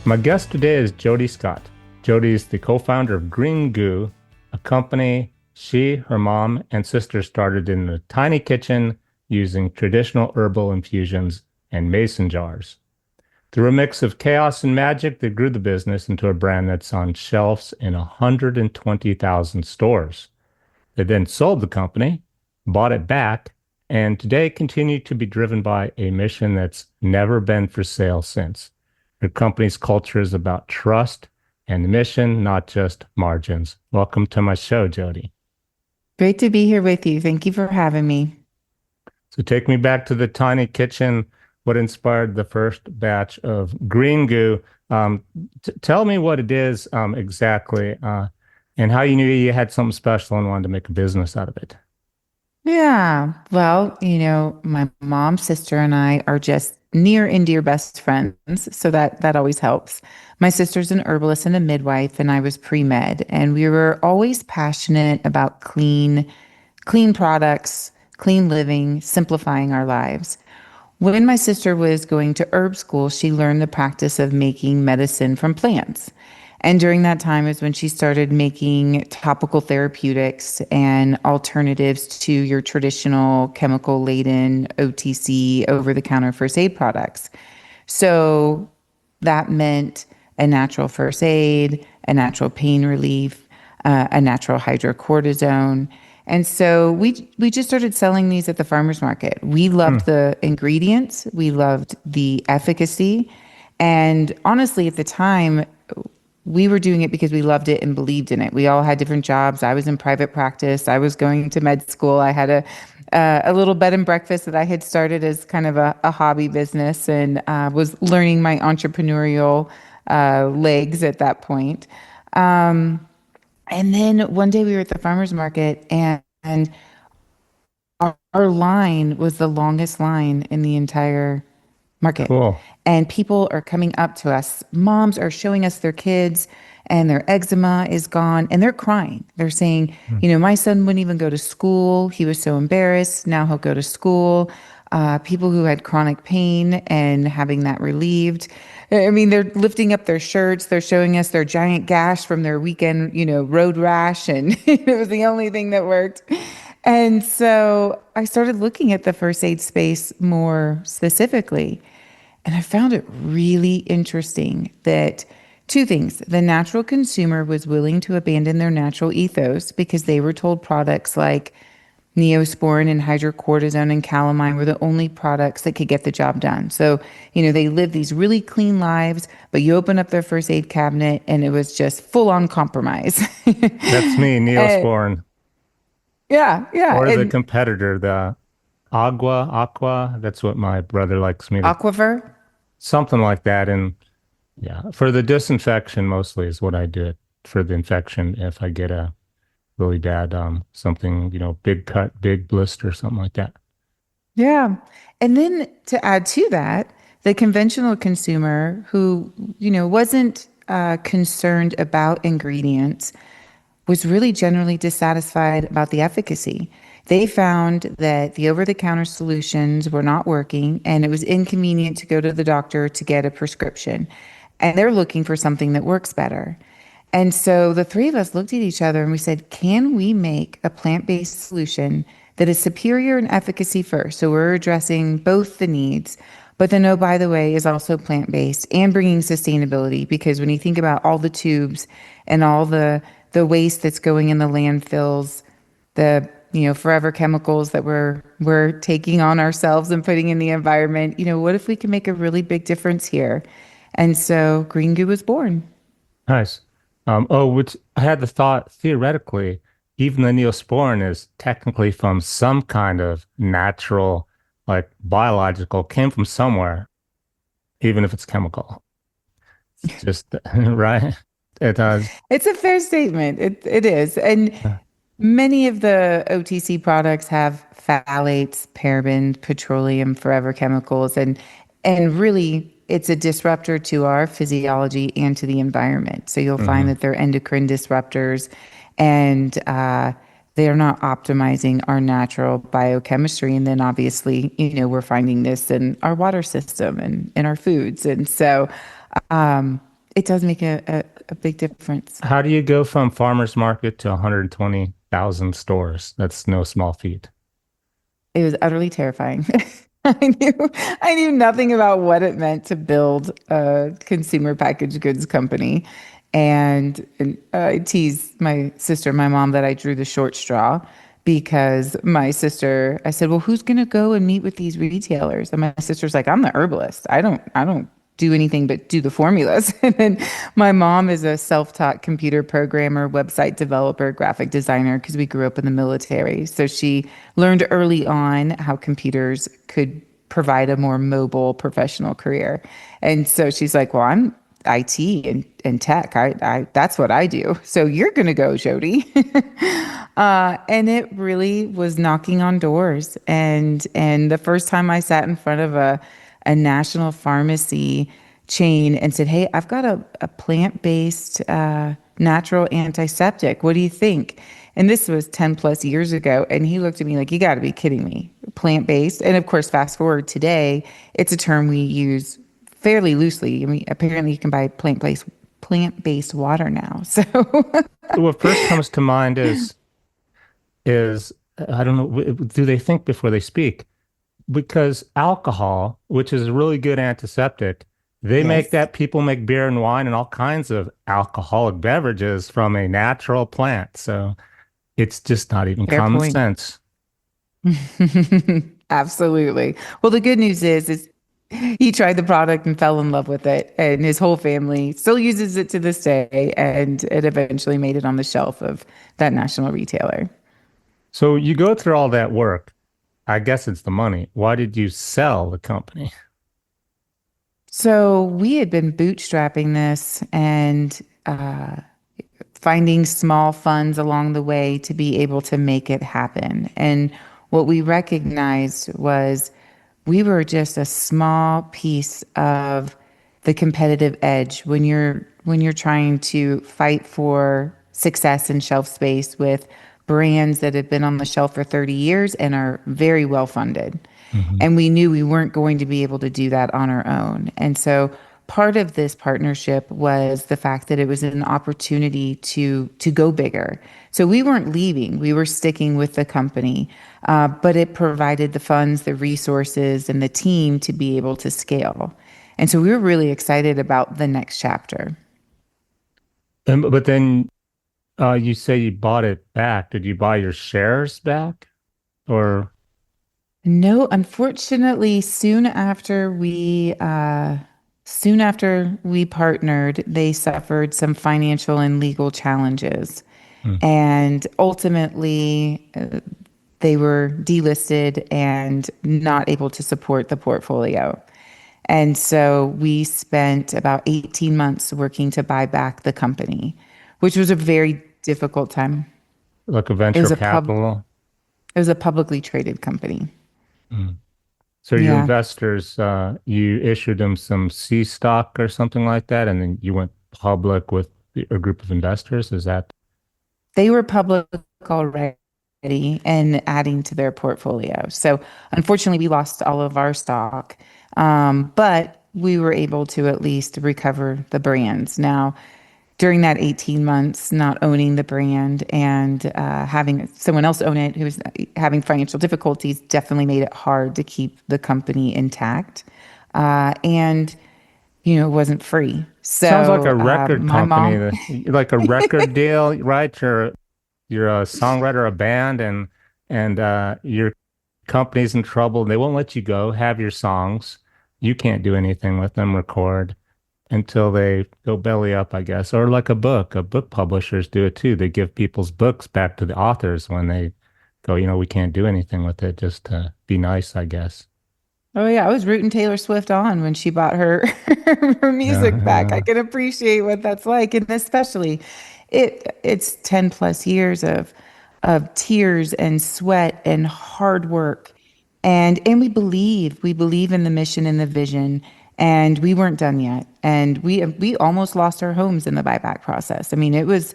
My guest today is Jodi Scott. Jodi is the co-founder of Green Goo, a company she, her mom, and sister started in a tiny kitchen using traditional herbal infusions and mason jars. Through a mix of chaos and magic, they grew the business into a brand that's on shelves in 120,000 stores. They then sold the company, bought it back, and today continue to be driven by a mission that's never been for sale since. Their company's culture is about trust and mission, not just margins. Welcome to my show, Jodi. Great to be here with you. Thank you for having me. So take me back to the tiny kitchen. What inspired the first batch of Green Goo? Tell me what it is exactly, and how you knew you had something special and wanted to make a business out of it. Yeah. Well, my mom, sister, and I are just near and dear best friends, so that always helps. My sister's an herbalist and a midwife, and I was pre-med, and we were always passionate about clean products, clean living, simplifying our lives. When my sister was going to herb school, she learned the practice of making medicine from plants. And during that time is when she started making topical therapeutics and alternatives to your traditional chemical laden OTC over the counter first aid products. So that meant a natural first aid, a natural pain relief, a natural hydrocortisone. And so we just started selling these at the farmers market. We Hmm. loved the ingredients, we loved the efficacy, and honestly, at the time, we were doing it because we loved it and believed in it. We all had different jobs. I was in private practice. I was going to med school. I had a little bed and breakfast that I had started as kind of a hobby business, and was learning my entrepreneurial legs at that point. Um, and then one day we were at the farmer's market, and our line was the longest line in the entire market. Cool. And people are coming up to us. Moms are showing us their kids, and their eczema is gone, and they're crying. They're saying, Hmm. my son wouldn't even go to school. He was so embarrassed. Now he'll go to school. People who had chronic pain and having that relieved. I mean, they're lifting up their shirts. They're showing us their giant gash from their weekend, road rash. And it was the only thing that worked. And so I started looking at the first aid space more specifically. And I found it really interesting that two things: the natural consumer was willing to abandon their natural ethos because they were told products like Neosporin and hydrocortisone and calamine were the only products that could get the job done. So, they live these really clean lives, but you open up their first aid cabinet and it was just full on compromise. That's me, And Neosporin, yeah, yeah. or the And competitor, the Aqua. That's what my brother likes me to, Aquifer. something like that. And yeah, for the disinfection mostly is what I do it for the infection. If I get a really bad something, big cut, big blister, something like that. Yeah. And then to add to that, the conventional consumer who, wasn't concerned about ingredients was really generally dissatisfied about the efficacy. They found that the over the counter solutions were not working, and it was inconvenient to go to the doctor to get a prescription. And they're looking for something that works better. And so the three of us looked at each other and we said, can we make a plant based solution that is superior in efficacy first? So we're addressing both the needs, but then, oh, by the way, is also plant based and bringing sustainability. Because when you think about all the tubes and all the waste that's going in the landfills, the forever chemicals that we're taking on ourselves and putting in the environment, what if we can make a really big difference here? And so Green Goo was born. Nice. Which I had the thought theoretically, even the Neosporin is technically from some kind of natural, like biological, came from somewhere, even if it's chemical. It's just right. It does. It's a fair statement. It is. And many of the OTC products have phthalates, parabens, petroleum, forever chemicals, and really it's a disruptor to our physiology and to the environment. So you'll find Hmm. that they're endocrine disruptors, and they are not optimizing our natural biochemistry. And then obviously, we're finding this in our water system and in our foods. And so it does make a big difference. How do you go from farmers market to 120,000 stores? That's no small feat. It was utterly terrifying. I knew nothing about what it meant to build a consumer packaged goods company. And I teased my sister, my mom, that I drew the short straw because my sister, I said, well, who's going to go and meet with these retailers? And my sister's like, I'm the herbalist. I don't do anything but do the formulas. And then my mom is a self-taught computer programmer, website developer, graphic designer, because we grew up in the military. So she learned early on how computers could provide a more mobile professional career. And so she's like, well, I'm IT and tech. I that's what I do. So you're gonna go, Jodi. And it really was knocking on doors. And the first time I sat in front of a national pharmacy chain and said, hey, I've got a plant-based natural antiseptic. What do you think? And this was 10 plus years ago. And he looked at me like, you got to be kidding me. Plant-based. And of course, fast forward today, it's a term we use fairly loosely. I mean, apparently you can buy plant-based water now. So What first comes to mind is I don't know, do they think before they speak? Because alcohol, which is a really good antiseptic, they make yes, that people make beer and wine and all kinds of alcoholic beverages from a natural plant. So it's just not even fair common point. sense. Absolutely. Well, the good news is he tried the product and fell in love with it, and his whole family still uses it to this day, and it eventually made it on the shelf of that national retailer. So you go through all that work. I guess it's the money. Why did you sell the company? So we had been bootstrapping this and finding small funds along the way to be able to make it happen. And what we recognized was we were just a small piece of the competitive edge when you're trying to fight for success and shelf space with brands that have been on the shelf for 30 years and are very well funded. Mhm. And we knew we weren't going to be able to do that on our own. And so part of this partnership was the fact that it was an opportunity to go bigger. So we weren't leaving; we were sticking with the company, but it provided the funds, the resources, and the team to be able to scale. And so we were really excited about the next chapter. But then you say you bought it back. Did you buy your shares back? Or No, unfortunately, soon after we partnered, they suffered some financial and legal challenges. Hmm. And ultimately, they were delisted and not able to support the portfolio. And so we spent about 18 months working to buy back the company, which was a very difficult time. like a It venture was a pub, capital? it was a publicly traded company. Hmm. So your Yeah. investors, you issued them some C stock or something like that, and then you went public with a group of investors. Is that They were public already and adding to their portfolio. So unfortunately, we lost all of our stock, but we were able to at least recover the brands. Now, during that 18 months, not owning the brand and having someone else own it who was having financial difficulties definitely made it hard to keep the company intact. And, it wasn't free. sounds like So a record my company, mom, like a record deal, right? You're a songwriter, a band, and your company's in trouble. They won't let you go have your songs. You can't do anything with them, record until they go belly up, I guess. Or like a book. A book publishers do it too. They give people's books back to the authors when they go, we can't do anything with it, just to be nice, I guess. oh yeah, I was rooting Taylor Swift on when she bought her her music back. I Yeah. can appreciate what that's like, and especially it's 10 plus years of tears and sweat and hard work. And we believe in the mission and the vision, and we weren't done yet. And we almost lost our homes in the buyback process. I mean, it was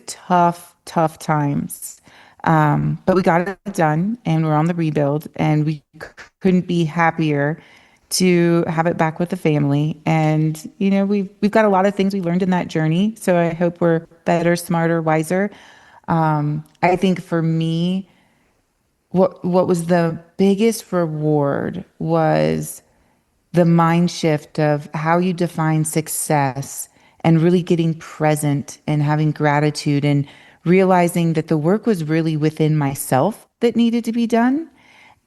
tough times. But we got it done and we're on the rebuild, and we couldn't be happier to have it back with the family. And, we've got a lot of things we learned in that journey. So I hope we're better, smarter, wiser. I think for me, what was the biggest reward was the mind shift of how you define success and really getting present and having gratitude and realizing that the work was really within myself that needed to be done.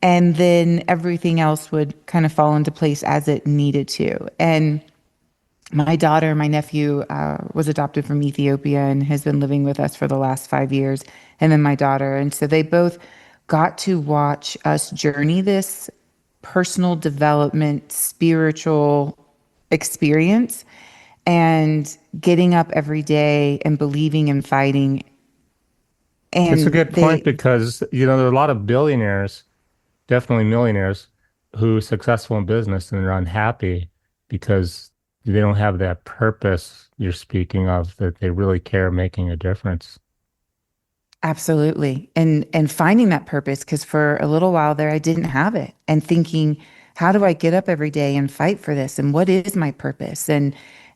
And then everything else would kind of fall into place as it needed to. And my daughter, my nephew, was adopted from Ethiopia and has been living with us for the last 5 years. And then my daughter. And so they both got to watch us journey this personal development, spiritual experience, and getting up every day and believing and fighting. It's a And good point because, there are a lot of billionaires, definitely millionaires, who are successful in business and they're unhappy because they don't have that purpose you're speaking of, that they really care making a difference. Absolutely. And finding that purpose, because for a little while there I didn't have it, and thinking, how do I get up every day and fight for this? And what is my purpose? And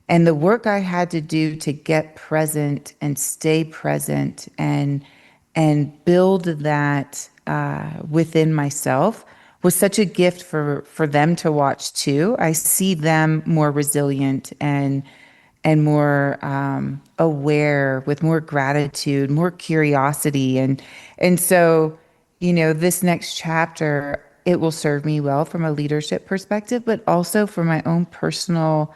the work I had to do to get present and stay present and build that within myself was such a gift for them to watch too. I see them more resilient and more aware, with more gratitude, more curiosity, and so, this next chapter, it will serve me well from a leadership perspective, but also for my own personal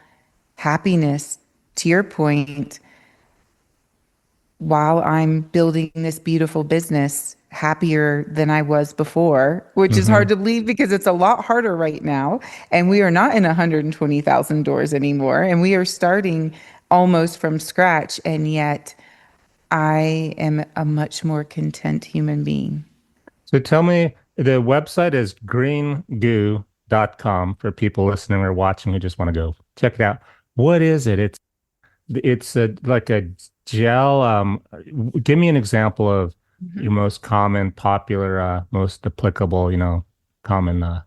happiness. To your point, while I'm building this beautiful business, happier than I was before, which is hard Hmm. to believe because it's a lot harder right now. And we are not in 120,000 doors anymore. And we are starting almost from scratch. And yet I am a much more content human being. So tell me, the website is greengoo.com for people listening or watching who just want to go check it out. What is it? It's like a gel. Give me an example of your most common, popular, most applicable, common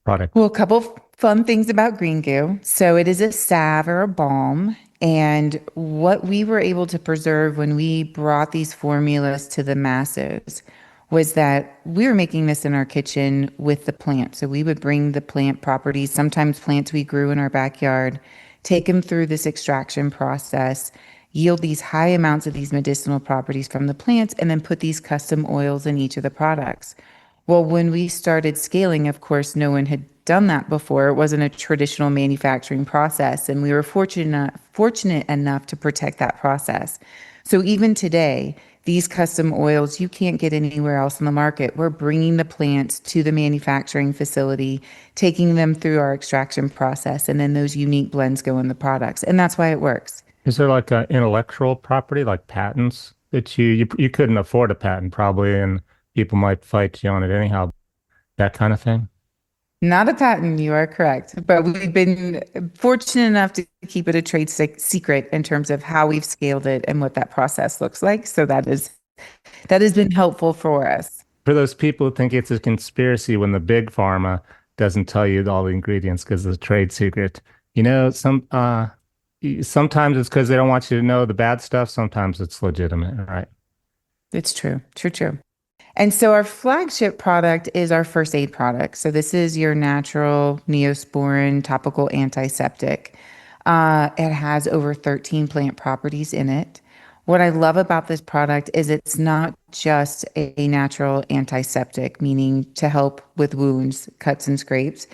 product. Well, a couple fun things about Green Goo. So it is a salve or a balm. And what we were able to preserve when we brought these formulas to the masses was that we were making this in our kitchen with the plant. So we would bring the plant properties, sometimes plants we grew in our backyard, take them through this extraction process, yield these high amounts of these medicinal properties from the plants, and then put these custom oils in each of the products. Well, when we started scaling, of course, no one had done that before. It wasn't a traditional manufacturing process, and we were fortunate enough to protect that process. So even today, these custom oils you can't get anywhere else in the market. We're bringing the plants to the manufacturing facility, taking them through our extraction process, and then those unique blends go in the products. And that's why it works. Is there like a intellectual property, like patents that you couldn't afford a patent probably, and people might fight you on it anyhow, that kind of thing? Not a patent, you are correct. But we've been fortunate enough to keep it a trade secret in terms of how we've scaled it and what that process looks like. So that has been helpful for us. For those people who think it's a conspiracy when the big pharma doesn't tell you all the ingredients because it's a trade secret, sometimes it's because they don't want you to know the bad stuff. Sometimes it's legitimate, right? It's true, true, true. And so our flagship product is our first aid product. So this is your natural Neosporin topical antiseptic. It has over 13 plant properties in it. What I love about this product is it's not just a natural antiseptic, meaning to help with wounds, cuts, and scrapes.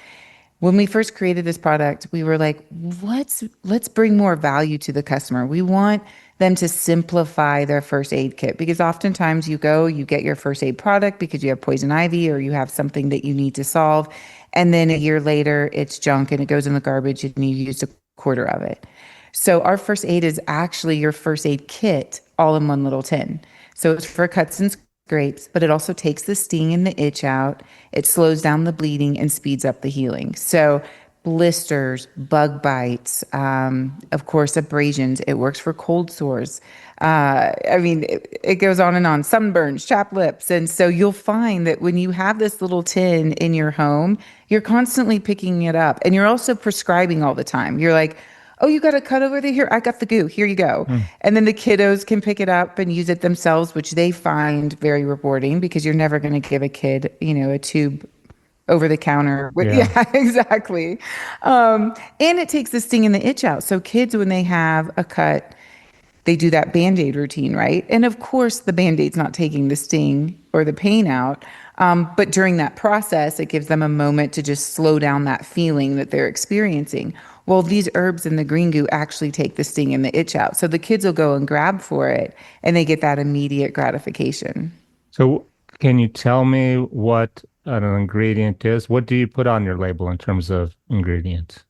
When we first created this product, we were like, let's bring more value to the customer. We want them to simplify their first aid kit, because oftentimes you get your first aid product because you have poison ivy or you have something that you need to solve. And then a year later, it's junk and it goes in the garbage and you used a quarter of it. So our first aid is actually your first aid kit all in one little tin. So it's for cuts and scrapes, but it also takes the sting and the itch out. It slows down the bleeding and speeds up the healing. So blisters, bug bites, of course, abrasions. It works for cold sores. I mean, it goes on and on. Sunburns, chapped lips. And so you'll find that when you have this little tin in your home, you're constantly picking it up and you're also prescribing all the time. You're like, oh, you got a cut over there? Here, I got the goo. Here you go. Hmm. And then the kiddos can pick it up and use it themselves, which they find very rewarding because you're never going to give a kid, a tube over the counter. Yeah. Yeah, exactly. And it takes the sting and the itch out. So kids, when they have a cut, they do that Band-Aid routine, right? And of course, the Band-Aid's not taking the sting or the pain out. But during that process, it gives them a moment to just slow down that feeling that they're experiencing. Well, these herbs and the green goo actually take the sting and the itch out. So the kids will go and grab for it and they get that immediate gratification. So can you tell me what an ingredient is? What do you put on your label in terms of ingredients?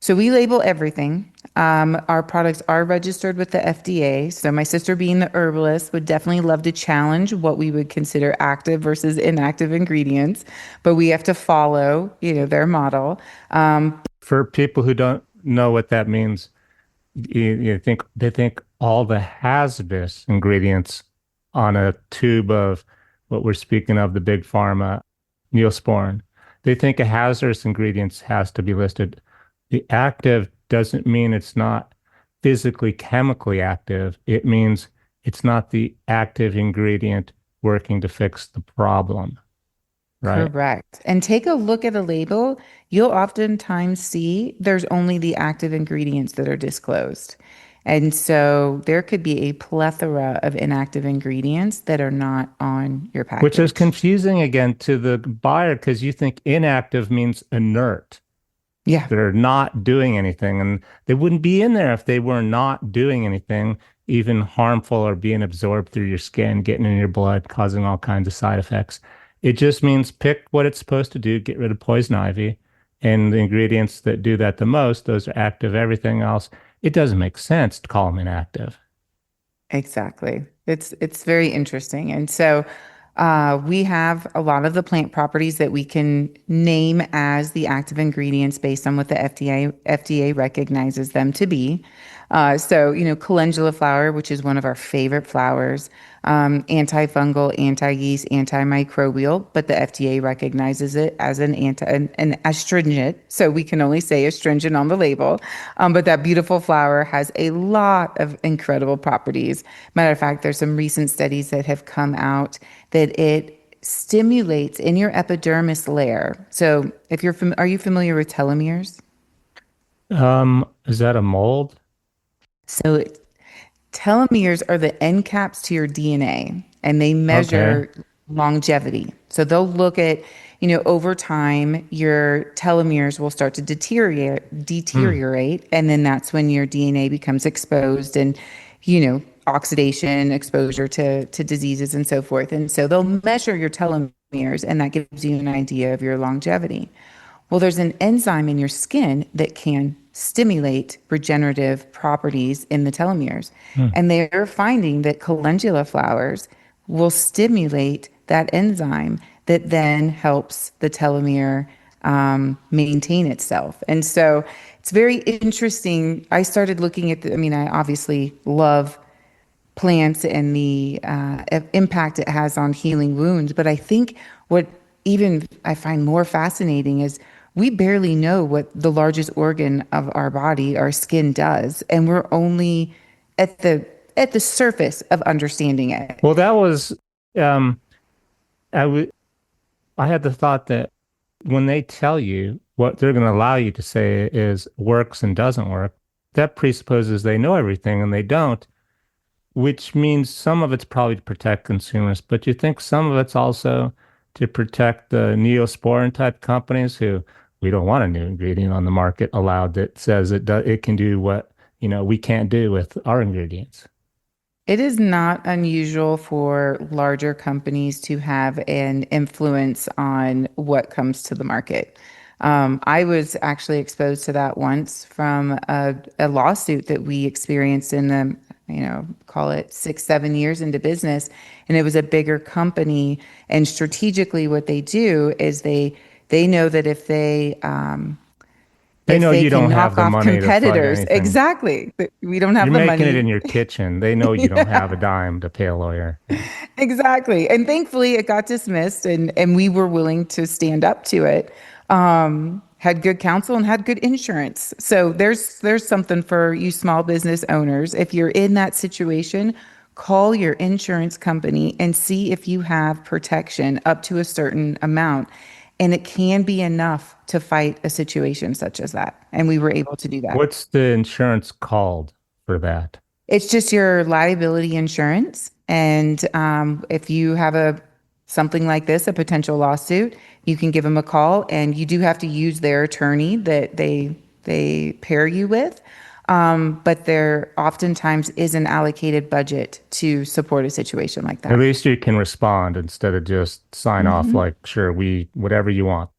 So we label everything. Our products are registered with the FDA. So my sister, being the herbalist, would definitely love to challenge what we would consider active versus inactive ingredients, but we have to follow, their model. For people who don't know what that means, you think they think all the hazardous ingredients on a tube of what we're speaking of, the big pharma Neosporin. They think a hazardous ingredients has to be listed. The active doesn't mean it's not physically chemically active. It means it's not the active ingredient working to fix the problem, right? Correct. And take a look at a label. You'll oftentimes see there's only the active ingredients that are disclosed. And so there could be a plethora of inactive ingredients that are not on your Which is package. confusing again to the buyer because you think inactive means inert. Yeah, They're not doing anything, and they wouldn't be in there if they were not doing anything, even harmful or being absorbed through your skin, getting in your blood, causing all kinds of side effects. It just means pick what it's supposed to do, get rid of poison ivy, and the ingredients that do that the most, those are active. Everything else, it doesn't make sense to call them inactive. exactly. It's very interesting. And so we have a lot of the plant properties that we can name as the active ingredients based on what the FDA recognizes them to be. Calendula flower, which is one of our favorite flowers, antifungal, anti-yeast, antimicrobial, but the FDA recognizes it as an astringent. So we can only say astringent on the label. But that beautiful flower has a lot of incredible properties. Matter of fact, there's some recent studies that have come out that it stimulates in your epidermis layer. So are you familiar with telomeres? Is that a mold? So telomeres are the end caps to your DNA and they Okay. measure longevity. So they'll look at, over time, your telomeres will start to Hmm. deteriorate, and then that's when your DNA becomes exposed and, oxidation, exposure to diseases and so forth. And so they'll measure your telomeres and that gives you an idea of your longevity. Well, there's an enzyme in your skin that can stimulate regenerative properties in the telomeres. Hmm. And they're finding that calendula flowers will stimulate that enzyme that then helps the telomere maintain itself. And so it's very interesting. I started looking at I obviously love plants and the impact it has on healing wounds. But I think what even I find more fascinating is we barely know what the largest organ of our body, our skin, does, and we're only at the surface of understanding it. Well, that was um, I had the thought that when they tell you what they're going to allow you to say is works and doesn't work, that presupposes they know everything and they don't, which means some of it's probably to protect consumers, but you think some of it's also to protect the neosporin type companies who we don't want a new ingredient on the market allowed that says it can do what, we can't do with our ingredients. It is not unusual for larger companies to have an influence on what comes to the market. I was actually exposed to that once from a lawsuit that we experienced in the, call it 6, 7 years into business. And it was a bigger company. And strategically, what they do is they know that if they They if know they you can don't have knock the off money to fight competitors. anything. Exactly. We don't You're have the making it in money. your kitchen. They know you don't have a dime to pay a lawyer. Yeah. Exactly. And thankfully it got dismissed and we were willing to stand up to it. Had good counsel and had good insurance. So there's something for you small business owners. If you're in that situation, call your insurance company and see if you have protection up to a certain amount. And it can be enough to fight a situation such as that. And we were able to do that. What's the insurance called for that? It's just your liability insurance. And if you have a something like this, a potential lawsuit, you can give them a call, and you do have to use their attorney that they pair you with. But there oftentimes is an allocated budget to support a situation like At that. least you can respond instead of just sign off like, sure, we whatever you want.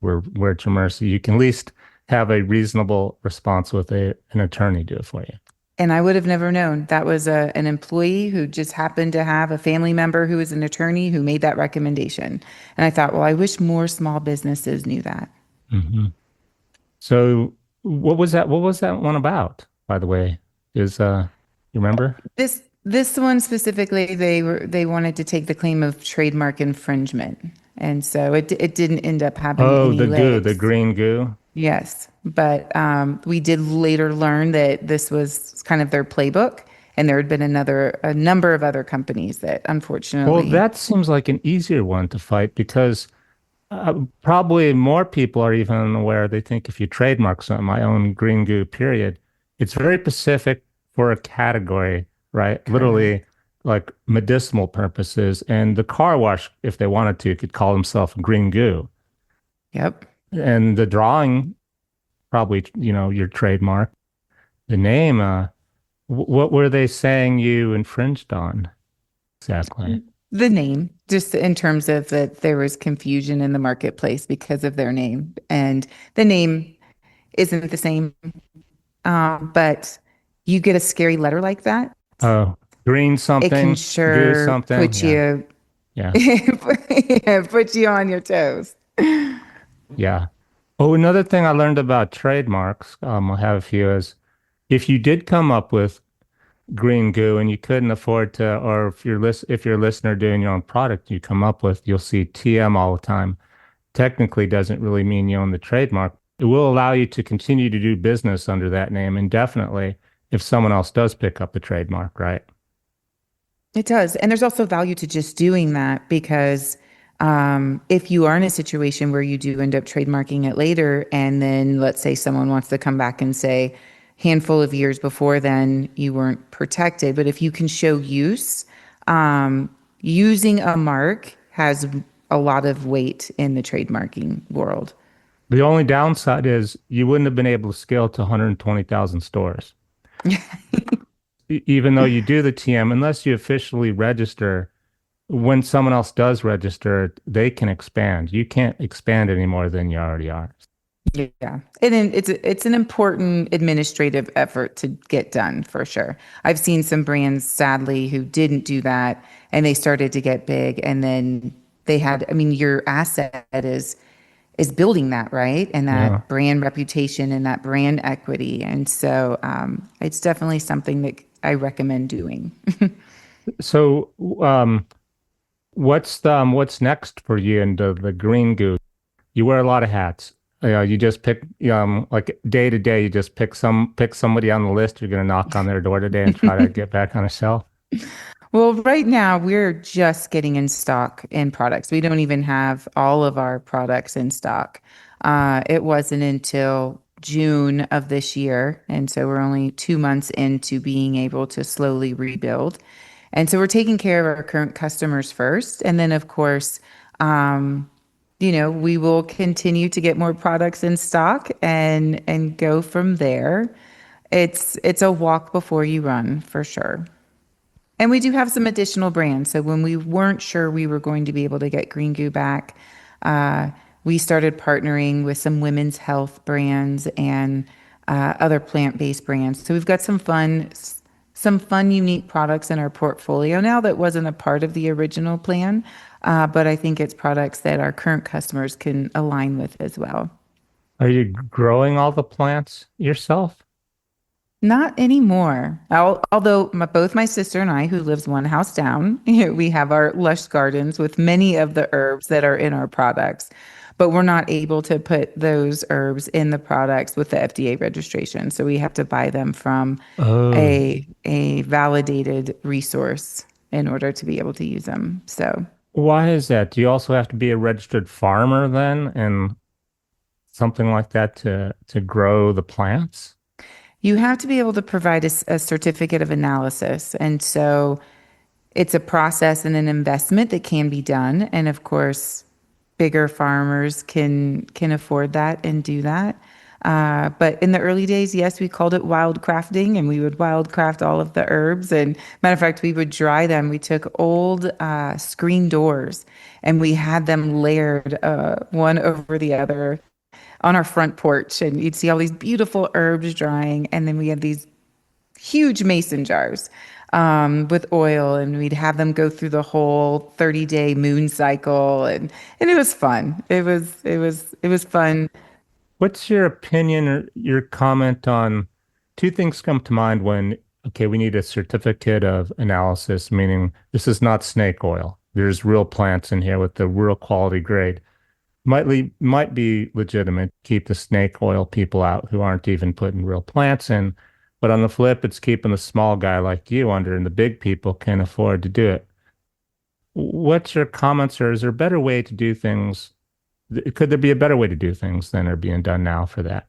We're at your mercy. You can at least have a reasonable response with an attorney do it for you. And I would have never known. That was an employee who just happened to have a family member who was an attorney who made that recommendation. And I thought, well, I wish more small businesses knew that. Hmm. So what was that? What was that one about, by the way? Is you remember? This one specifically, they wanted to take the claim of trademark infringement, and so it didn't end up having Oh, any the goo, the legs. green goo. Yes, but we did later learn that this was kind of their playbook, and there had been a number of other companies that Well, unfortunately. that seems like an easier one to fight because probably more people are even aware. They think if you trademark something, my own green goo, period, it's very specific for a category, right? Literally, Correct. like medicinal purposes. And the car wash, if they wanted to, could call themselves green goo. Yep. And the drawing, probably, your trademark. The name, what were they saying you infringed on exactly? The name, just in terms of that there was confusion in the marketplace because of their name, and the name isn't the same. But you get a scary letter like that, Oh, green it can something, goo sure something. Yeah, yeah, yeah, put you on your toes. yeah. Oh, another thing I learned about trademarks, I'll have a few is if you did come up with green goo and you couldn't afford to, or if you're a listener doing your own product, you come up with, you'll see TM all the time. Technically doesn't really mean you own the trademark. It will allow you to continue to do business under that name indefinitely if someone else does pick up the trademark, right? It does. And there's also value to just doing that because if you are in a situation where you do end up trademarking it later, and then let's say someone wants to come back and say, handful of years before then, you weren't protected. But if you can show use, using a mark has a lot of weight in the trademarking world. The only downside is you wouldn't have been able to scale to 120,000 stores. Even though you do the TM, unless you officially register, when someone else does register, they can expand. You can't expand any more than you already are. Yeah. And then it's an important administrative effort to get done for sure. I've seen some brands sadly who didn't do that and they started to get big, and then they had, I mean, your asset is building that, right? And Yeah. that brand reputation and that brand equity. And so it's definitely something that I recommend doing. So, what's next for you and the Green Goo? You wear a lot of hats. You just pick like day to day. You just pick somebody on the list. You're gonna knock on their door today and try to get back on a shelf. Well, right now we're just getting in stock in products. We don't even have all of our products in stock. It wasn't until June of this year. And so we're only 2 months into being able to slowly rebuild. And so we're taking care of our current customers first. And then, of course, we will continue to get more products in stock and go from there. It's a walk before you run for sure. And we do have some additional brands. So when we weren't sure we were going to be able to get Green Goo back, uh, we started partnering with some women's health brands and other plant-based brands. So we've got some fun, unique products in our portfolio now that wasn't a part of the original plan, but I think it's products that our current customers can align with as well. Are you growing all the plants yourself? Not anymore. Although both my sister and I, who lives one house down, we have our lush gardens with many of the herbs that are in our products, but we're not able to put those herbs in the products with the FDA registration. So we have to buy them from Oh, a validated resource in order to be able to use them. So why is that? Do you also have to be a registered farmer then and something like that to grow the plants? you have to be able to provide a certificate of analysis. And so it's a process and an investment that can be done. And of course, bigger farmers can afford that and do that. But in the early days, yes, we called it wild crafting, and we would wild craft all of the herbs. And matter of fact, we would dry them. We took old screen doors and we had them layered one over the other on our front porch, and you'd see all these beautiful herbs drying, and then we had these huge mason jars with oil, and we'd have them go through the whole 30-day moon cycle, and it was fun. It was fun. What's your opinion or your comment on two things come to mind when, okay, we need a certificate of analysis, meaning this is not snake oil. There's real plants in here with the real quality grade. Might be legitimate. Keep the snake oil people out who aren't even putting real plants in. But on the flip, it's keeping the small guy like you under, and the big people can afford to do it. What's your comments, or is there a better way to do things? Could there be a better way to do things than are being done now for that?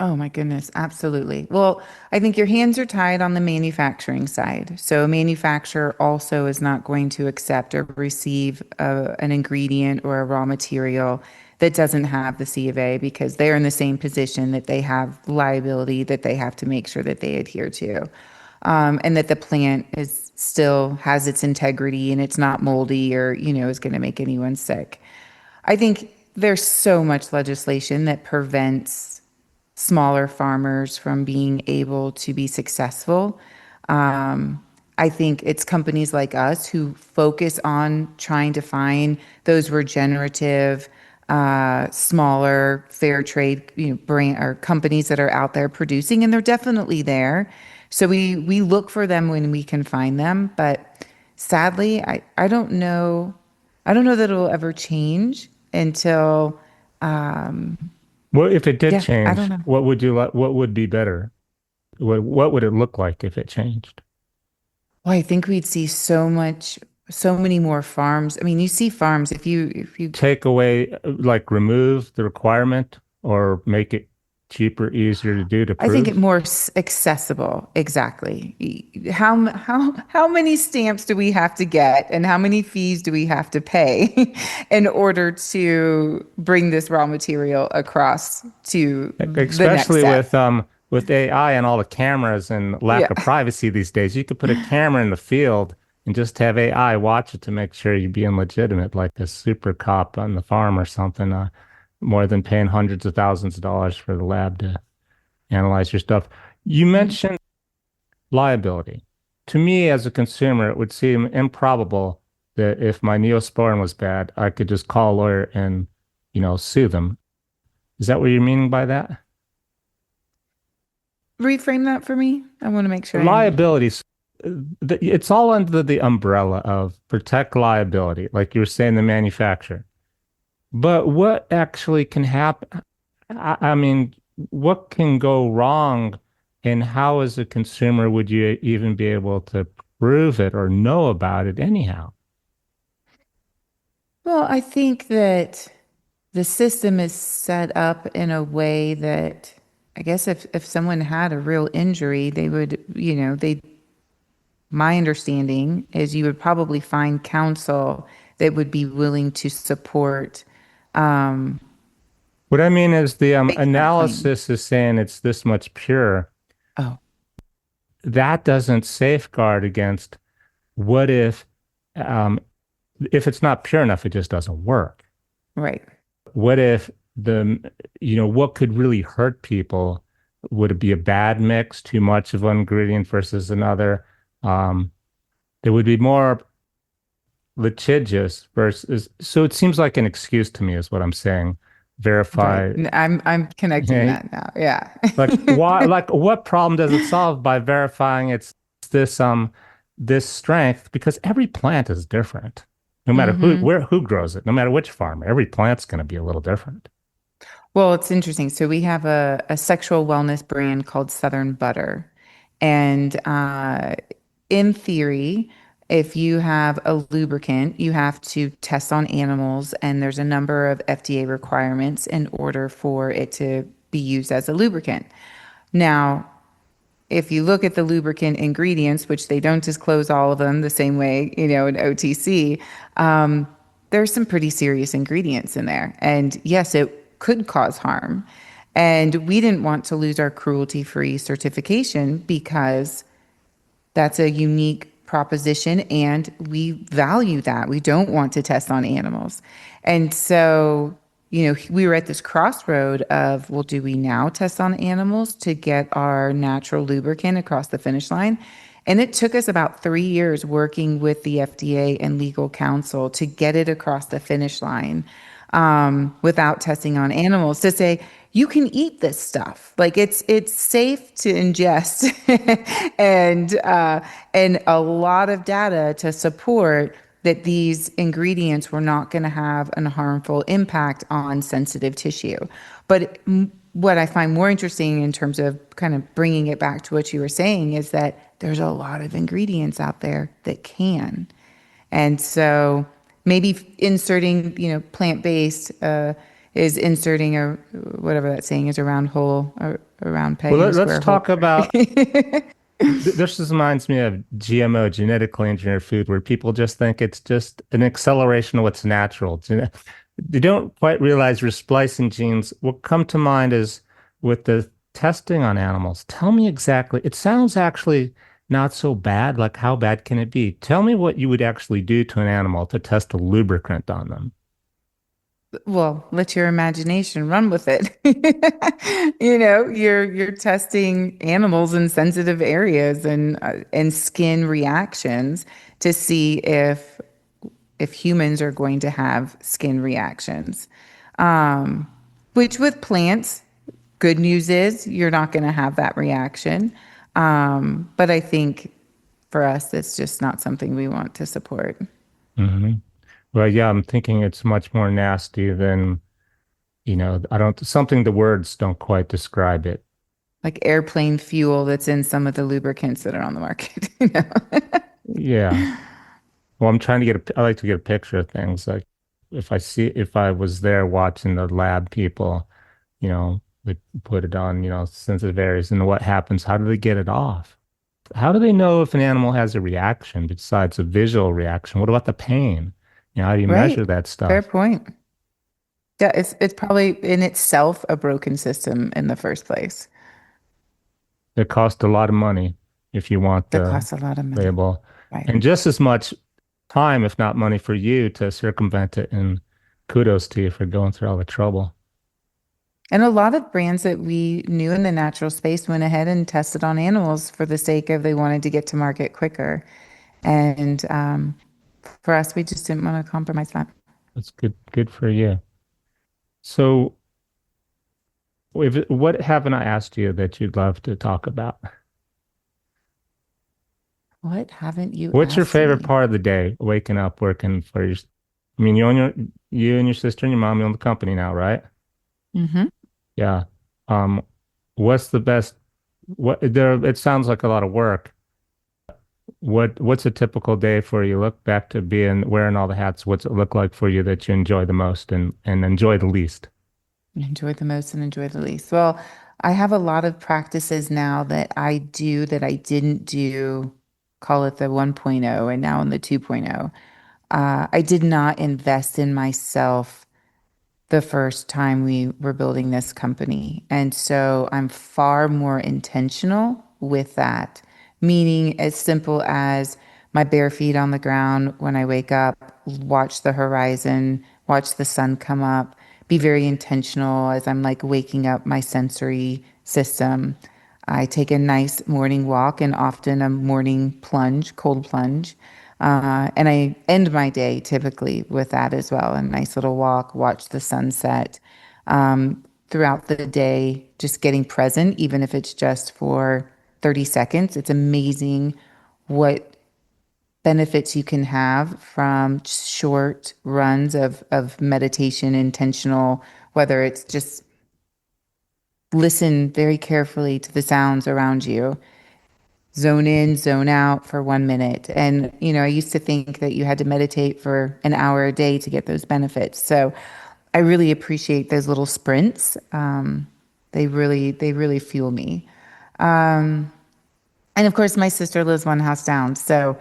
Oh my goodness, absolutely. Well, I think your hands are tied on the manufacturing side. So a manufacturer also is not going to accept or receive an ingredient or a raw material that doesn't have the C of A, because they're in the same position that they have liability that they have to make sure that they adhere to. And that the plant is still has its integrity and it's not moldy or, is going to make anyone sick. I think there's so much legislation that prevents smaller farmers from being able to be successful. I think it's companies like us who focus on trying to find those regenerative, smaller, fair trade, brand or companies that are out there producing, and they're definitely there. So we look for them when we can find them. But sadly, I don't know. I don't know that it'll ever change until, Well, if it did yeah, I don't change, know. what would you like? What would be better? What would it look like if it changed? Well, I think we'd see so many more farms. I mean, you see farms if you, Take away, like remove the requirement or make it cheaper, easier to do to I think it prove? more accessible. Exactly. How many stamps do we have to get, and how many fees do we have to pay in order to bring this raw material across to the next Especially step? with AI and all the cameras and lack Yeah. of privacy these days. You could put a camera in the field and just have AI watch it to make sure you're being legitimate, like a super cop on the farm or something, more than paying hundreds of thousands of dollars for the lab to analyze your stuff. You Mhm. mentioned liability. To me, as a consumer, it would seem improbable that if my Neosporin was bad, I could just call a lawyer and, sue them. Is that what you're meaning by that? Reframe that for me. I want to make sure I'm. Liabilities, it's all under the umbrella of protect liability, like you were saying, the manufacturer. But what actually can happen? I mean, what can go wrong, and how, as a consumer, would you even be able to prove it or know about it anyhow? Well, I think that the system is set up in a way that I guess if someone had a real injury, they would, my understanding is you would probably find counsel that would be willing to support um, What I mean is the making that claim. analysis is saying it's this much pure. Oh, That doesn't safeguard against what um, if it's not pure enough, it just doesn't work. right. What if what could really hurt people? Would it be a bad mix, too much of one ingredient versus another? Um, there would be more litigious versus, so it seems like an excuse to me, is what I'm saying. Right. verify. I'm connecting that now. Yeah. Like why, like what problem does it solve by verifying this this strength? Because every plant is different. No matter who grows it, no matter which farm, every plant's going to be a little different. Well, it's interesting. So we have a sexual wellness brand called Southern Butter. And in theory, if you have a lubricant, you have to test on animals, and there's a number of FDA requirements in order for it to be used as a lubricant. Now, if you look at the lubricant ingredients, which they don't disclose all of them the same way, in OTC, there's some pretty serious ingredients in there. And yes, it could cause harm. And we didn't want to lose our cruelty free certification because that's a unique proposition and we value that. We don't want to test on animals. And so, we were at this crossroad of, well, do we now test on animals to get our natural lubricant across the finish line? And it took us about 3 years working with the FDA and legal counsel to get it across the finish line without testing on animals to say, you can eat this stuff. Like it's safe to ingest, and a lot of data to support that these ingredients were not going to have a harmful impact on sensitive tissue. But what I find more interesting in terms of kind of bringing it back to what you were saying is that there's a lot of ingredients out there that can. And so maybe inserting, plant-based is inserting a whatever that saying is, a round hole, a round peg Well, in a let's square hole. talk about this reminds me of GMO, genetically engineered food, where people just think it's just an acceleration of what's natural. They don't quite realize we're splicing genes. What come to mind is with the testing on animals. Tell me exactly. It sounds actually not so bad. Like, how bad can it be? Tell me what you would actually do to an animal to test a lubricant on them. Well, let your imagination run with it. You're testing animals in sensitive areas and skin reactions to see if humans are going to have skin reactions. Um, which with plants, good news is you're not going to have that reaction. But I think for us, it's just not something we want to support. Hmm. Well, yeah, I'm thinking it's much more nasty than, I don't, something the words don't quite describe it. Like airplane fuel that's in some of the lubricants that are on the market. Yeah. Well, I'm trying to I like to get a picture of things. Like if I was there watching the lab people, they put it on, sensitive areas and what happens, how do they get it off? How do they know if an animal has a reaction besides a visual reaction? What about the pain? How do you measure Right. that Fair stuff? point. Yeah, it's probably in itself a broken system in the first place. It costs a lot of money if you want That the costs a lot of money. label, Right. and just as much time, if not money, for you to circumvent it. And kudos to you for going through all the trouble. And a lot of brands that we knew in the natural space went ahead and tested on animals for the sake of they wanted to get to market quicker. And for us, we just didn't want to compromise that. That's good for you. So, what haven't I asked you that you'd love to talk about? What haven't you What's your asked favorite me? part of the day? Waking up, working for your, I mean, you and your sister and your mom, you own the company now, right? Hmm. Yeah. Um, what's the best, it sounds like a lot of work. What's a typical day for you? Look back to being wearing all the hats. What's it look like for you that you enjoy the most and enjoy the least? Enjoy the most and enjoy the least. Well, I have a lot of practices now that I do that I didn't do, call it the 1.0, and now in the 2.0. I did not invest in myself the first time we were building this company. And so I'm far more intentional with that, meaning as simple as my bare feet on the ground when I wake up, watch the horizon, watch the sun come up, be very intentional as I'm like waking up my sensory system. I take a nice morning walk and often a morning plunge, cold plunge. And I end my day typically with that as well. A nice little walk, watch the sunset. throughout the day, just getting present, even if it's just for 30 seconds. It's amazing what benefits you can have from short runs of meditation, intentional, whether it's just listen very carefully to the sounds around you, zone in, zone out for 1 minute. And, I used to think that you had to meditate for an hour a day to get those benefits. So I really appreciate those little sprints. They really fuel me. And of course, my sister lives one house down, so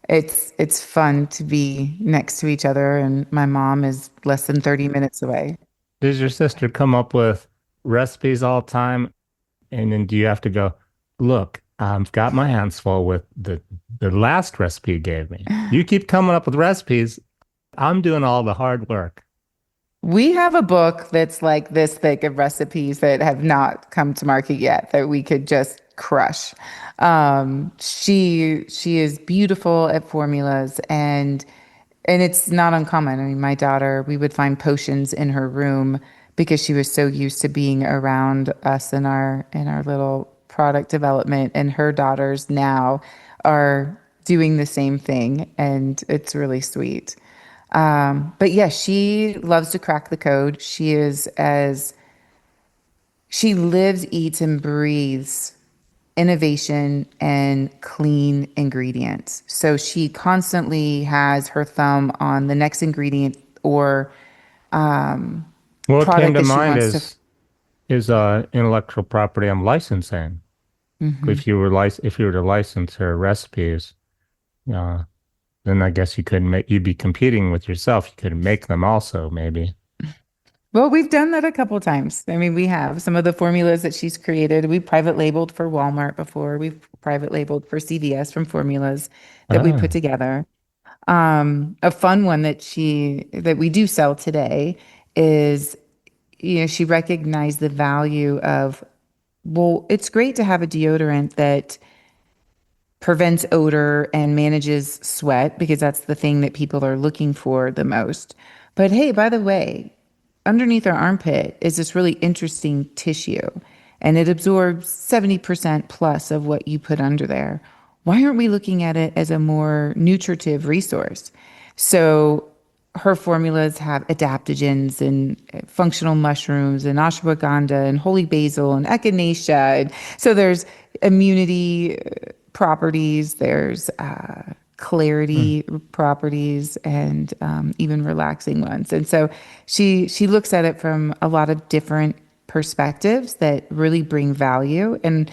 it's fun to be next to each other. And my mom is less than 30 minutes away. Does your sister come up with recipes all the time? And then do you have to go, look, I've got my hands full with the last recipe you gave me. You keep coming up with recipes. I'm doing all the hard work. We have a book that's like this thick of recipes that have not come to market yet that we could just crush. She is beautiful at formulas, and it's not uncommon. I mean, my daughter, we would find potions in her room because she was so used to being around us in our little product development, and her daughters now are doing the same thing, and it's really sweet. But yeah, she loves to crack the code. She lives, eats, and breathes innovation and clean ingredients. So she constantly has her thumb on the next ingredient or What came product to that she mind wants to. is intellectual property I'm licensing. Mhm. If you were to license her recipes, uh, then I guess you'd be competing with yourself. You could make them also, maybe. Well, we've done that a couple times. I mean, we have some of the formulas that she's created. We private labeled for Walmart before. We've private labeled for CVS from formulas that we put Ah, together. A fun one that we do sell today is, she recognized the value of, well, it's great to have a deodorant that prevents odor and manages sweat because that's the thing that people are looking for the most. But hey, by the way, underneath our armpit is this really interesting tissue, and it absorbs 70% plus of what you put under there. Why aren't we looking at it as a more nutritive resource? So her formulas have adaptogens and functional mushrooms and ashwagandha and holy basil and echinacea. And so there's immunity properties, there's hmm. clarity properties, and even relaxing ones. And so she looks at it from a lot of different perspectives that really bring value. And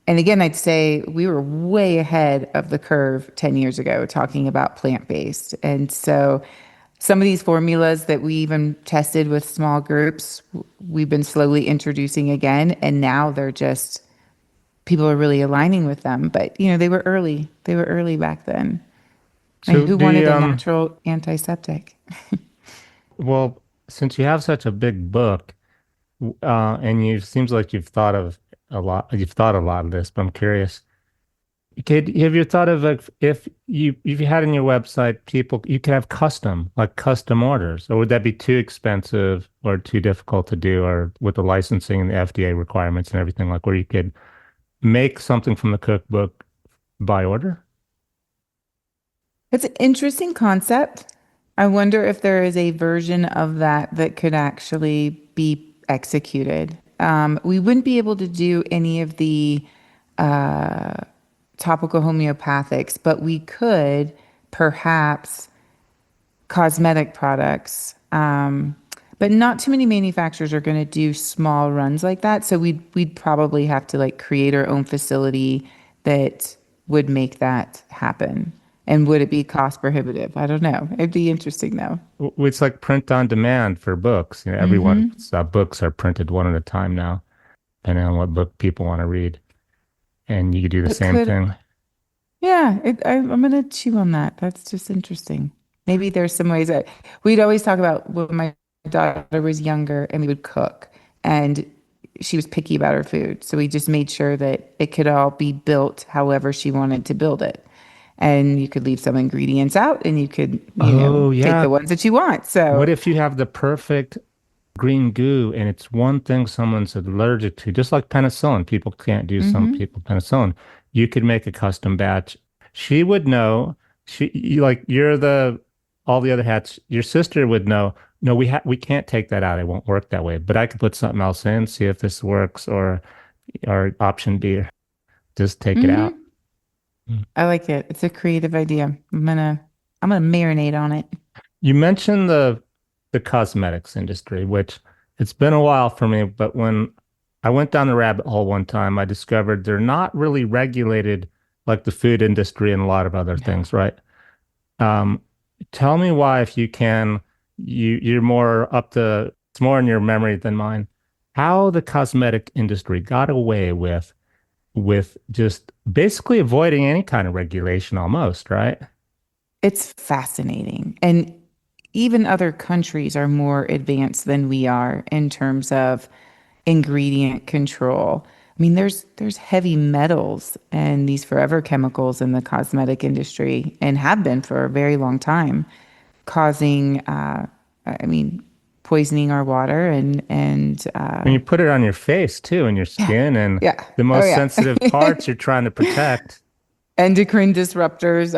again, I'd say we were way ahead of the curve 10 years ago talking about plant-based. And so some of these formulas that we even tested with small groups, we've been slowly introducing again, and now they're just people are really aligning with them. But they were early. They were early back then. And So who do wanted you, a natural antiseptic? well, since you have such a big book, and you seems like you've thought a lot of this, but I'm curious. Have you thought of like if you had in your website people you could have custom orders, or would that be too expensive or too difficult to do, or with the licensing and the FDA requirements and everything, like where you could make something from the cookbook by order? It's an interesting concept. I wonder if there is a version of that that could actually be executed. We wouldn't be able to do any of the topical homeopathics, but we could perhaps cosmetic products. But not too many manufacturers are going to do small runs like that. So we'd probably have to like create our own facility that would make that happen. And would it be cost prohibitive? I don't know. It'd be interesting though. It's like print on demand for books. Everyone's books are printed one at a time now, depending on what book people want to read, and you could do the It same could, thing. yeah, I'm going to chew on that. That's just interesting. Maybe there's some ways that we'd always talk about when my daughter was younger and we would cook, and she was picky about her food. So we just made sure that it could all be built however she wanted to build it. And you could leave some ingredients out and you could, Oh take yeah. the ones that you want. So, What if you have the perfect green goo, and it's one thing someone's allergic to, just like penicillin. People can't do some Hmm. people penicillin. You could make a custom batch. She would know. Like you're the all the other hats. Your sister would know. No, we can't take that out. It won't work that way. But I could put something else in, see if this works, or option B, just take it out. Hmm. I like it. It's a creative idea. I'm gonna marinate on it. You mentioned the cosmetics industry, which it's been a while for me, but when I went down the rabbit hole one time, I discovered they're not really regulated like the food industry and a lot of other No. things, right? Um, Tell me why, if you can, you're more up to it's more in your memory than mine, how the cosmetic industry got away with just basically avoiding any kind of regulation almost, right? It's fascinating. And even other countries are more advanced than we are in terms of ingredient control. I mean, there's heavy metals and these forever chemicals in the cosmetic industry and have been for a very long time, causing, I mean, poisoning our water and When you put it on your face too, and your yeah, skin, and yeah, the oh most yeah, sensitive parts you're trying to protect. endocrine disruptors.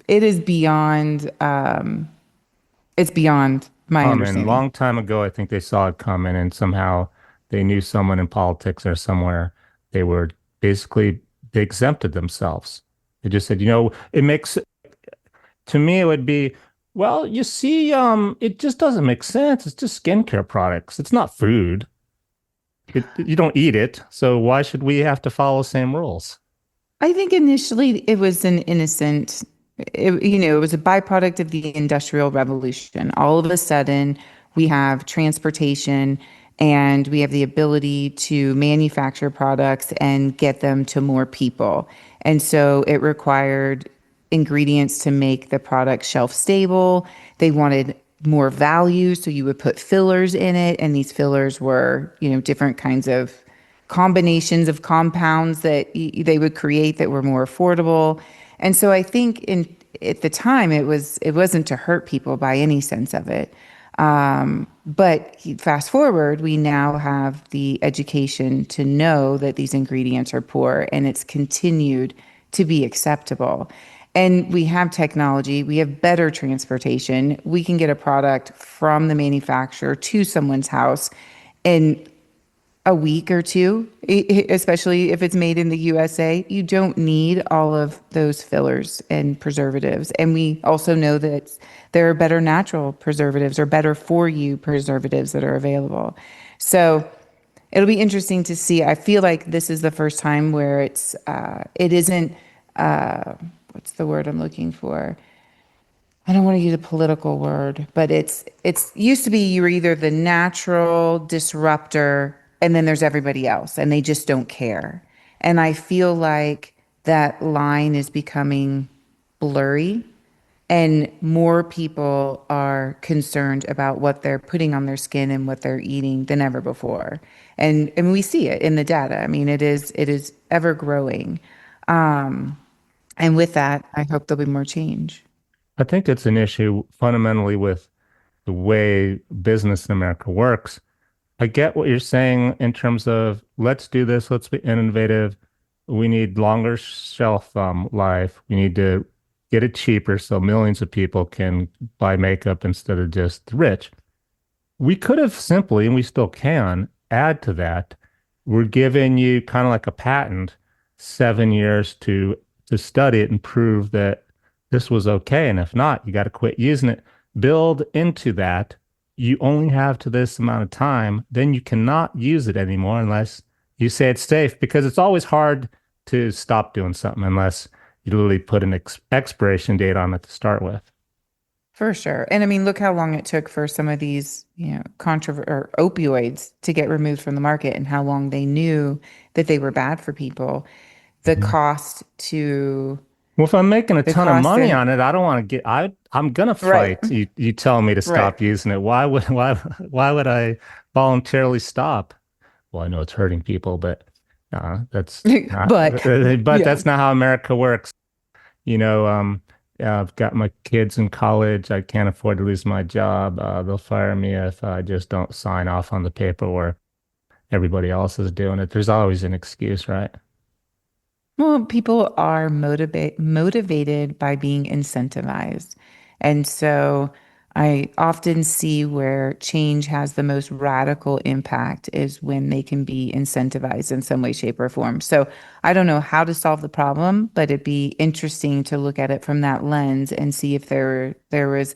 It is beyond. It's beyond my Coming understanding. long time ago, I think they saw it coming, and somehow they knew someone in politics or somewhere. They were basically they exempted themselves. They just said, it makes to me it would be, well, you see, it just doesn't make sense. It's just skincare products. It's not food. You don't eat it, so why should we have to follow the same rules? I think initially it was an innocent, it was a byproduct of the Industrial Revolution. All of a sudden, we have transportation and we have the ability to manufacture products and get them to more people. And so it required ingredients to make the product shelf stable. They wanted more value, so you would put fillers in it, and these fillers were, different kinds of combinations of compounds that they would create that were more affordable. And so I think in at the time it wasn't to hurt people by any sense of it. But fast forward, we now have the education to know that these ingredients are poor and it's continued to be acceptable. And we have technology, we have better transportation. We can get a product from the manufacturer to someone's house in a week or two, especially if it's made in the USA. You don't need all of those fillers and preservatives. And we also know that there are better natural preservatives or better for you preservatives that are available. So it'll be interesting to see. I feel like this is the first time where it isn't, what's the word I'm looking for? I don't want to use a political word, but it's used to be you were either the natural disruptor and then there's everybody else and they just don't care. And I feel like that line is becoming blurry and more people are concerned about what they're putting on their skin and what they're eating than ever before. And we see it in the data. I mean, it is ever growing. And with that, I hope there'll be more change. I think it's an issue fundamentally with the way business in America works. I get what you're saying in terms of let's do this, let's be innovative. We need longer shelf life. We need to get it cheaper so millions of people can buy makeup instead of just the rich. We could have simply, and we still can, add to that. We're giving you kind of like a patent, 7 years to study it and prove that this was okay. And if not, you got to quit using it. Build into that. You only have to this amount of time, then you cannot use it anymore unless you say it's safe, because it's always hard to stop doing something unless you literally put an expiration date on it to start with. For sure. And I mean, look how long it took for some of these, or opioids to get removed from the market and how long they knew that they were bad for people. The Mhm. cost to Well, if I'm making a the ton of cost money and on it, I don't want to get I'm gonna right, fight. You telling me to right. stop using it. Why would I voluntarily stop? Well, I know it's hurting people, but that's not But but yeah. that's not how America works. You know, I've got my kids in college. I can't afford to lose my job. They'll fire me if I just don't sign off on the paperwork. Everybody else is doing it. There's always an excuse, right? Well, people are motivated by being incentivized. And so I often see where change has the most radical impact is when they can be incentivized in some way, shape, or form. So I don't know how to solve the problem, but it'd be interesting to look at it from that lens and see if there was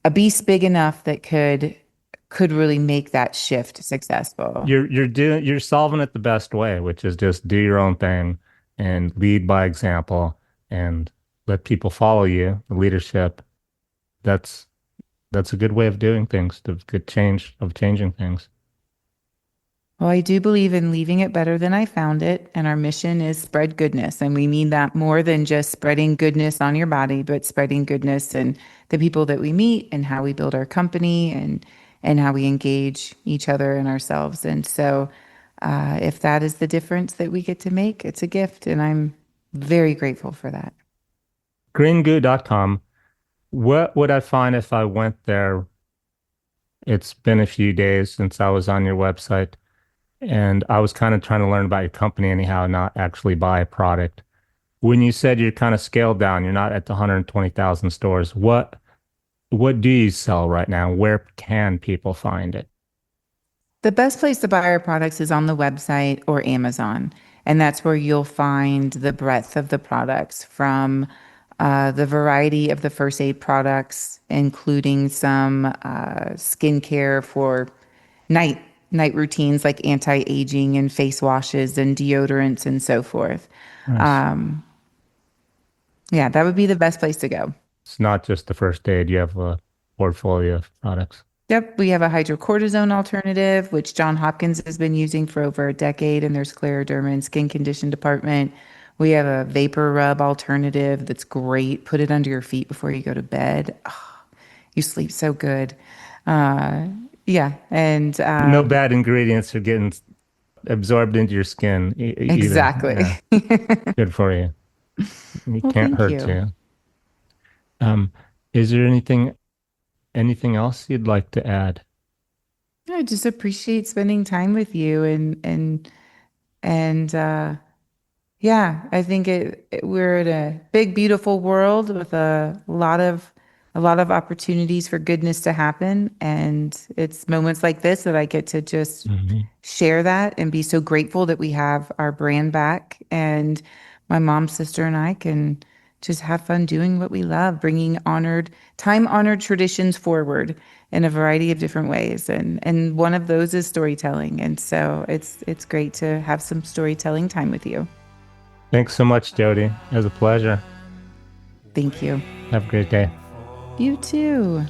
a beast big enough that could really make that shift successful. You're solving it the best way, which is just do your own thing and lead by example and let people follow you, the leadership. That's that's a good way of doing things, the good change of changing things. Well, I do believe in leaving it better than I found it. And our mission is spread goodness. And we mean that more than just spreading goodness on your body, but spreading goodness in the people that we meet and how we build our company and how we engage each other and ourselves. And so if that is the difference that we get to make, it's a gift. And I'm very grateful for that. Greengoo.com. What would I find if I went there? It's been a few days since I was on your website, and I was kind of trying to learn about your company anyhow, not actually buy a product. When you said you're kind of scaled down, you're not at the 120,000 stores. What do you sell right now? Where can people find it? The best place to buy our products is on the website or Amazon. And that's where you'll find the breadth of the products from the variety of the first aid products, including some skincare for night night routines like anti-aging and face washes and deodorants and so forth. Nice. Um, yeah, that would be the best place to go. It's not just the first aid, you have a portfolio of products. Yep, we have a hydrocortisone alternative, which John Hopkins has been using for over a decade in their scleroderma and skin condition department. We have a vapor rub alternative that's great. Put it under your feet before you go to bed. Oh, you sleep so good. Uh, yeah, and No bad ingredients are getting absorbed into your skin either. exactly. Yeah, good for you. You Well, can't thank hurt you. to. Um, is there anything else you'd like to add? I just appreciate spending time with you and yeah, I think we're in a big, beautiful world with a lot of opportunities for goodness to happen. And it's moments like this that I get to just Mhm. share that and be so grateful that we have our brand back. And my mom, sister, and I can just have fun doing what we love, bringing time-honored traditions forward in a variety of different ways. And one of those is storytelling. And so it's great to have some storytelling time with you. Thanks so much, Jody. It was a pleasure. Thank you. Have a great day. You too.